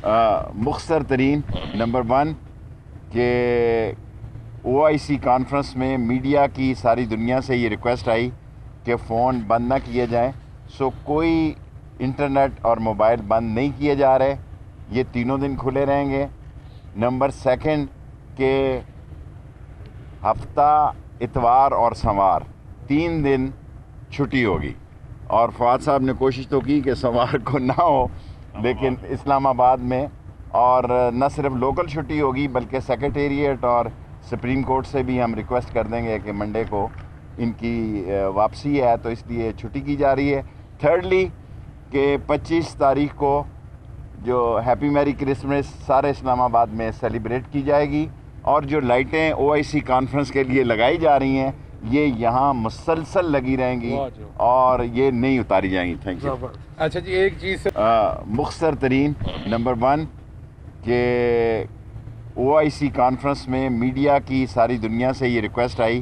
مختصر ترین نمبر 1 کہ OIC conference میں میڈیا کی ساری دنیا سے یہ ریکویسٹ آئی کہ فون بند نہ کیے جائیں، سو کوئی انٹرنیٹ اور موبائل بند نہیں کیے جا رہے، یہ تینوں دن کھلے رہیں گے۔ نمبر 2 کہ ہفتہ اتوار اور سوار 3 دن چھٹی ہوگی، اور فواد صاحب نے کوشش تو کی کہ سوار کو نہ ہو، لیکن اسلام آباد میں، اور نہ صرف لوکل چھٹی ہوگی بلکہ سیکریٹریٹ اور سپریم کورٹ سے بھی ہم ریکویسٹ کر دیں گے کہ منڈے کو ان کی واپسی ہے، تو اس لیے چھٹی کی جا رہی ہے۔ تھرڈلی کہ 25 تاریخ کو جو ہیپی میری کرسمس سارے اسلام آباد میں سیلیبریٹ کی جائے گی، اور جو لائٹیں OIC کانفرنس کے لیے لگائی جا رہی ہیں یہ یہاں مسلسل لگی رہیں گی اور یہ نہیں اتاری جائیں گی۔ Thank you. اچھا جی، ایک چیز مختصر ترین نمبر 1 کہ OIC کانفرنس میں میڈیا کی ساری دنیا سے یہ ریکویسٹ آئی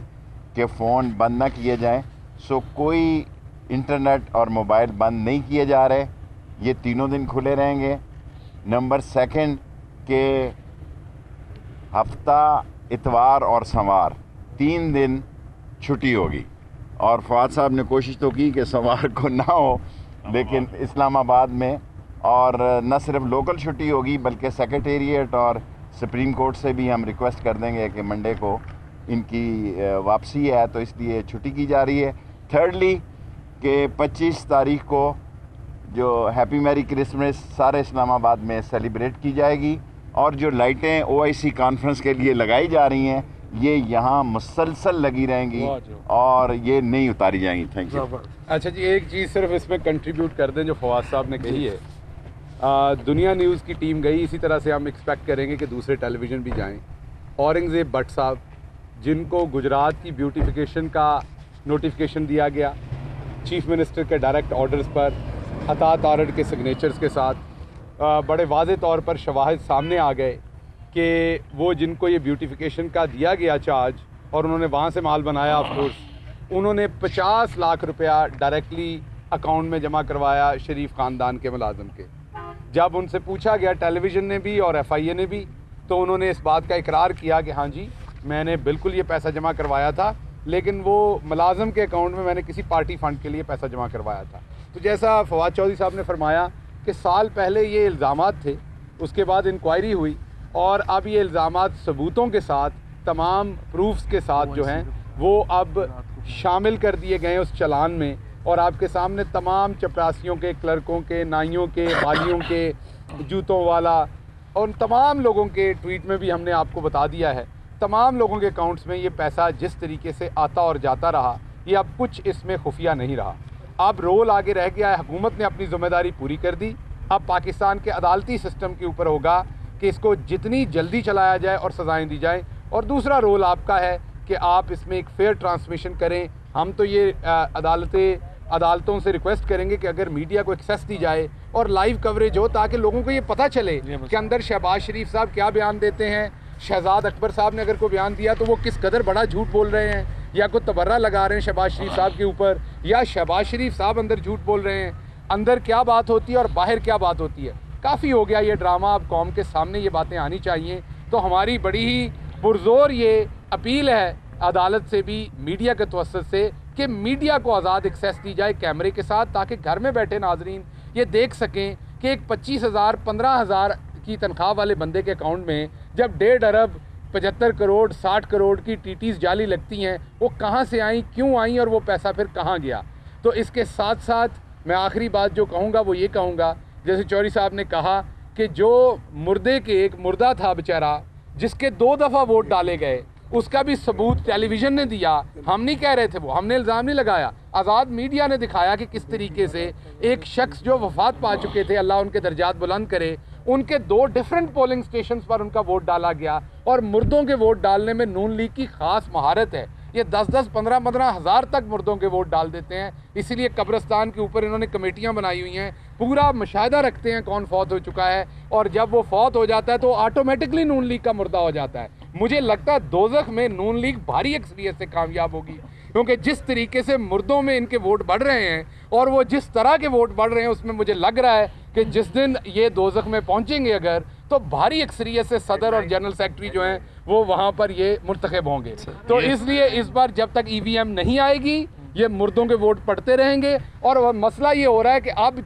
کہ فون بند نہ کیے جائیں، سو کوئی انٹرنیٹ اور موبائل بند نہیں کیے جا رہے، یہ تینوں دن کھلے رہیں گے۔ نمبر 2 کہ ہفتہ اتوار اور سوار 3 دن چھٹی ہوگی، اور فواد صاحب نے کوشش تو کی کہ سوار کو نہ ہو، لیکن اسلام آباد میں، اور نہ صرف لوکل چھٹی ہوگی بلکہ سیکریٹریٹ اور سپریم کورٹ سے بھی ہم ریکویسٹ کر دیں گے کہ منڈے کو ان کی واپسی ہے، تو اس لیے چھٹی کی جا رہی ہے۔ تھرڈلی کہ 25 تاریخ کو جو ہیپی میری کرسمس سارے اسلام آباد میں سیلیبریٹ کی جائے گی، اور جو لائٹیں OIC کانفرنس کے لیے لگائی جا رہی ہیں یہ یہاں مسلسل لگی رہیں گی اور یہ نہیں اتاری جائیں گی۔ Thank you. اچھا جی، ایک چیز صرف اس میں کنٹریبیوٹ کر دیں جو فواد صاحب نے کہی ہے۔ دنیا نیوز کی ٹیم گئی، اسی طرح سے ہم ایکسپیکٹ کریں گے کہ دوسرے ٹیلی ویژن بھی جائیں۔ اورنگزیب بٹ صاحب جن کو گجرات کی بیوٹیفیکیشن کا نوٹیفیکیشن دیا گیا چیف منسٹر کے ڈائریکٹ آرڈرز پر، عطا تارڑ کے سگنیچرز کے ساتھ، بڑے واضح طور پر شواہد سامنے آ گئے کہ وہ جن کو یہ بیوٹیفیکیشن کا دیا گیا چارج اور انہوں نے وہاں سے مال بنایا، آف کورس انہوں نے 50 لاکھ روپیہ ڈائریکٹلی اکاؤنٹ میں جمع کروایا شریف خاندان کے ملازم کے۔ جب ان سے پوچھا گیا ٹیلی ویژن نے بھی اور FIA نے بھی، تو انہوں نے اس بات کا اقرار کیا کہ ہاں جی میں نے بالکل یہ پیسہ جمع کروایا تھا، لیکن وہ ملازم کے اکاؤنٹ میں نے کسی پارٹی فنڈ کے لیے پیسہ جمع کروایا تھا۔ تو جیسا فواد چودھری صاحب نے فرمایا کہ سال پہلے یہ الزامات تھے، اس کے بعد انکوائری ہوئی، اور اب یہ الزامات ثبوتوں کے ساتھ، تمام پروفز کے ساتھ جو ہیں وہ اب شامل کر دیے گئے اس چلان میں، اور آپ کے سامنے تمام چپراسیوں کے، کلرکوں کے، نائیوں کے، مالیوں کے، جوتوں والا، اور تمام لوگوں کے ٹویٹ میں بھی ہم نے آپ کو بتا دیا ہے، تمام لوگوں کے اکاؤنٹس میں یہ پیسہ جس طریقے سے آتا اور جاتا رہا، یہ اب کچھ اس میں خفیہ نہیں رہا۔ اب رول آگے رہ گیا ہے، حکومت نے اپنی ذمہ داری پوری کر دی، اب پاکستان کے عدالتی سسٹم کے اوپر ہوگا کہ اس کو جتنی جلدی چلایا جائے اور سزائیں دی جائیں، اور دوسرا رول آپ کا ہے کہ آپ اس میں ایک فیئر ٹرانسمیشن کریں۔ ہم تو یہ عدالتوں سے ریکویسٹ کریں گے کہ اگر میڈیا کو ایکسیس دی جائے اور لائیو کوریج ہو، تاکہ لوگوں کو یہ پتہ چلے کہ اندر شہباز شریف صاحب کیا بیان دیتے ہیں، شہزاد اکبر صاحب نے اگر کوئی بیان دیا تو وہ کس قدر بڑا جھوٹ بول رہے ہیں، یا کوئی تبرہ لگا رہے ہیں شہباز شریف صاحب کے اوپر، یا شہباز شریف صاحب اندر جھوٹ بول رہے ہیں، اندر کیا بات ہوتی ہے اور باہر کیا بات ہوتی ہے۔ کافی ہو گیا یہ ڈرامہ، اب قوم کے سامنے یہ باتیں آنی چاہیے۔ تو ہماری بڑی ہی پرزور یہ اپیل ہے عدالت سے بھی، میڈیا کے توسط سے، کہ میڈیا کو آزاد ایکسیس دی جائے کیمرے کے ساتھ، تاکہ گھر میں بیٹھے ناظرین یہ دیکھ سکیں کہ ایک 25,000 15,000 کی تنخواہ والے بندے کے اکاؤنٹ میں جب 1.5 ارب 75 کروڑ 60 کروڑ کی TTs جعلی لگتی ہیں، وہ کہاں سے آئیں، کیوں آئیں، اور وہ پیسہ پھر کہاں گیا۔ تو اس کے ساتھ ساتھ میں آخری بات جو کہوں گا وہ یہ کہوں گا، جیسے چوہری صاحب نے کہا کہ جو مردے کے، ایک مردہ تھا بیچارہ جس کے 2 دفعہ ووٹ ڈالے گئے، اس کا بھی ثبوت ٹیلی ویژن نے دیا، ہم نہیں کہہ رہے تھے، وہ ہم نے الزام نہیں لگایا، آزاد میڈیا نے دکھایا کہ کس طریقے سے ایک شخص جو وفات پا چکے تھے، اللہ ان کے درجات بلند کرے، ان کے 2 ڈیفرنٹ پولنگ سٹیشنز پر ان کا ووٹ ڈالا گیا، اور مردوں کے ووٹ ڈالنے میں نون لیگ کی خاص مہارت ہے، یہ 10 15 ہزار تک مردوں کے ووٹ ڈال دیتے ہیں، اسی لیے قبرستان کے اوپر انہوں نے کمیٹیاں بنائی ہوئی ہیں، پورا مشاہدہ رکھتے ہیں کون فوت ہو چکا ہے، اور جب وہ فوت ہو جاتا ہے تو آٹومیٹکلی نون لیگ کا مردہ ہو جاتا ہے۔ مجھے لگتا ہے دوزخ میں نون لیگ بھاری اکثریت سے کامیاب ہوگی، کیونکہ جس طریقے سے مردوں میں ان کے ووٹ بڑھ رہے ہیں اور وہ جس طرح کے ووٹ بڑھ رہے ہیں، اس میں مجھے لگ رہا ہے کہ جس دن یہ دوزخ میں پہنچیں گے اگر تو بھاری اکثریت سے صدر اور جنرل سیکرٹری جو ہیں وہ وہاں پر یہ مرتکب ہوں گے. تو اس لیے اس بار جب تک ای وی ایم نہیں آئے گی یہ مردوں کے ووٹ پڑتے رہیں گے. اور مسئلہ یہ ہو رہا ہے کہ اب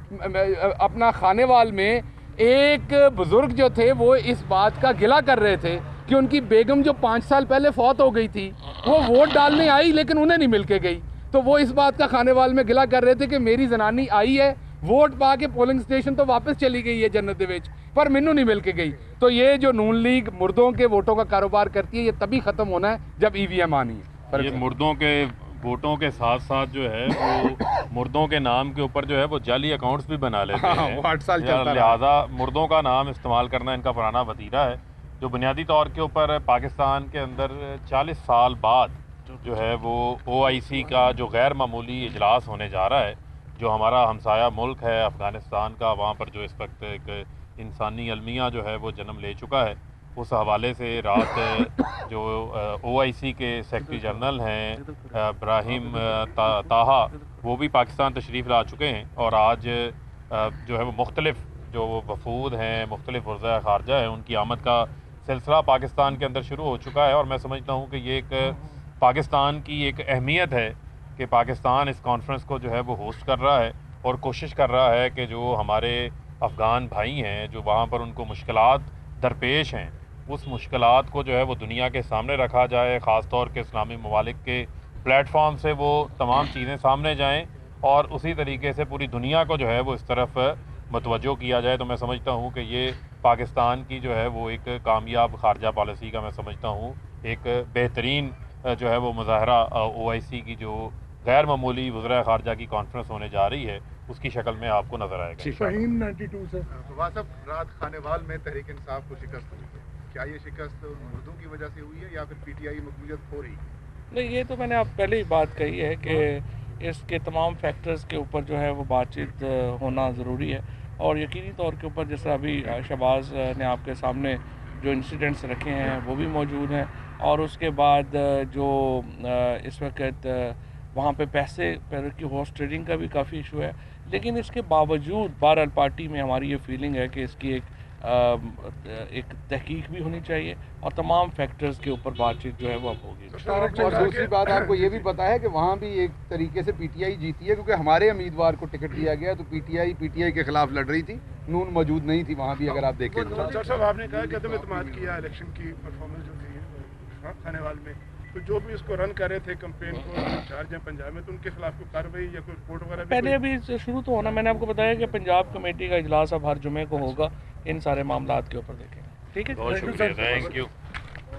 اپنا خانے وال میں ایک بزرگ جو تھے وہ اس بات کا گلہ کر رہے تھے کہ ان کی بیگم جو 5 سال پہلے فوت ہو گئی تھی وہ ووٹ ڈالنے آئی لیکن انہیں نہیں مل کے گئی. تو وہ اس بات کا خانے وال میں گلہ کر رہے تھے کہ میری زنانی آئی ہے ووٹ پا کے پولنگ سٹیشن تو واپس چلی گئی ہے جنت دے وچ پر مینوں نہیں مل کے گئی. تو یہ جو نون لیگ مردوں کے ووٹوں کا کاروبار کرتی ہے یہ تبھی ختم ہونا ہے جب ای وی ایم آنی ہے. یہ مردوں کے ووٹوں کے ساتھ ساتھ جو ہے وہ مردوں کے نام کے اوپر جو ہے وہ جعلی اکاؤنٹس بھی بنا لیتے ہیں. وہ 8 سال چلتا رہا. لہٰذا مردوں کا نام استعمال کرنا ان کا پرانا وتیرہ ہے جو بنیادی طور کے اوپر پاکستان کے اندر 40 سال بعد جو ہے وہ او آئی سی کا جو غیر معمولی اجلاس ہونے جا رہا ہے جو ہمارا ہمسایہ ملک ہے افغانستان کا, وہاں پر جو اس وقت ایک انسانی المیہ جو ہے وہ جنم لے چکا ہے. اس حوالے سے رات جو او آئی سی کے سیکرٹری جنرل ہیں ابراہیم طاہا وہ بھی پاکستان تشریف لا چکے ہیں اور آج جو ہے وہ مختلف جو وفود ہیں مختلف وزراء خارجہ ہیں ان کی آمد کا سلسلہ پاکستان کے اندر شروع ہو چکا ہے. اور میں سمجھتا ہوں کہ یہ ایک پاکستان کی ایک اہمیت ہے کہ پاکستان اس کانفرنس کو جو ہے وہ ہوسٹ کر رہا ہے اور کوشش کر رہا ہے کہ جو ہمارے افغان بھائی ہیں جو وہاں پر ان کو مشکلات درپیش ہیں اس مشکلات کو جو ہے وہ دنیا کے سامنے رکھا جائے. خاص طور کے اسلامی ممالک کے پلیٹ فارم سے وہ تمام چیزیں سامنے جائیں اور اسی طریقے سے پوری دنیا کو جو ہے وہ اس طرف متوجہ کیا جائے. تو میں سمجھتا ہوں کہ یہ پاکستان کی جو ہے وہ ایک کامیاب خارجہ پالیسی کا میں سمجھتا ہوں ایک بہترین جو ہے وہ مظاہرہ او آئی سی کی جو غیر معمولی وزراء خارجہ کی کانفرنس ہونے جا رہی ہے اس کی شکل میں آپ کو نظر آئے گا. فہیم 92 سے فواز صاحب رات خانے وال میں تحریک انصاف کو شکست ہوئی ہے, کیا یہ شکست مردوں کی وجہ سے ہوئی ہے یا پھر پی ٹی آئی مقبولیت کھو رہی ہے؟ نہیں, یہ تو میں نے آپ پہلے ہی بات کہی ہے کہ اس کے تمام فیکٹرز کے اوپر جو ہے وہ بات چیت ہونا ضروری ہے. اور یقینی طور کے اوپر جیسا ابھی شہباز نے آپ کے سامنے جو انسیڈنٹس رکھے ہیں وہ بھی موجود ہیں اور اس کے بعد جو اس وقت وہاں پہ پیسے کی ہارس ٹریڈنگ کا بھی کافی ایشو ہے. لیکن اس کے باوجود بہرحال پارٹی میں ہماری یہ فیلنگ ہے کہ اس کی ایک تحقیق بھی ہونی چاہیے اور تمام فیکٹرز کے اوپر بات چیت جو ہے وہ اب ہوگی. اور دوسری بات آپ کو یہ بھی پتا ہے کہ وہاں بھی ایک طریقے سے پی ٹی آئی جیتی ہے کیونکہ ہمارے امیدوار کو ٹکٹ دیا گیا تو پی ٹی آئی کے خلاف لڑ رہی تھی, نون موجود نہیں تھی وہاں بھی. اگر آپ دیکھیں ڈاکٹر صاحب آپ نے کہا کہ عدم اعتماد کیا الیکشن کی پرفارمنس جو تھی خانے وال میں, تو جو بھی اس کو رن کر رہے تھے کمپین کو انچارج ہیں پنجاب میں تو ان کے خلاف کوئی کارروائی یا کوئی رپورٹ وغیرہ پہلے ابھی شروع تو ہونا. میں نے آپ کو بتایا کہ پنجاب کمیٹی کا اجلاس اب ہر جمعے کو ہوگا, ان سارے معاملات کے اوپر دیکھیں گے. ٹھیک ہے, بہت شکریہ, تھینک یو.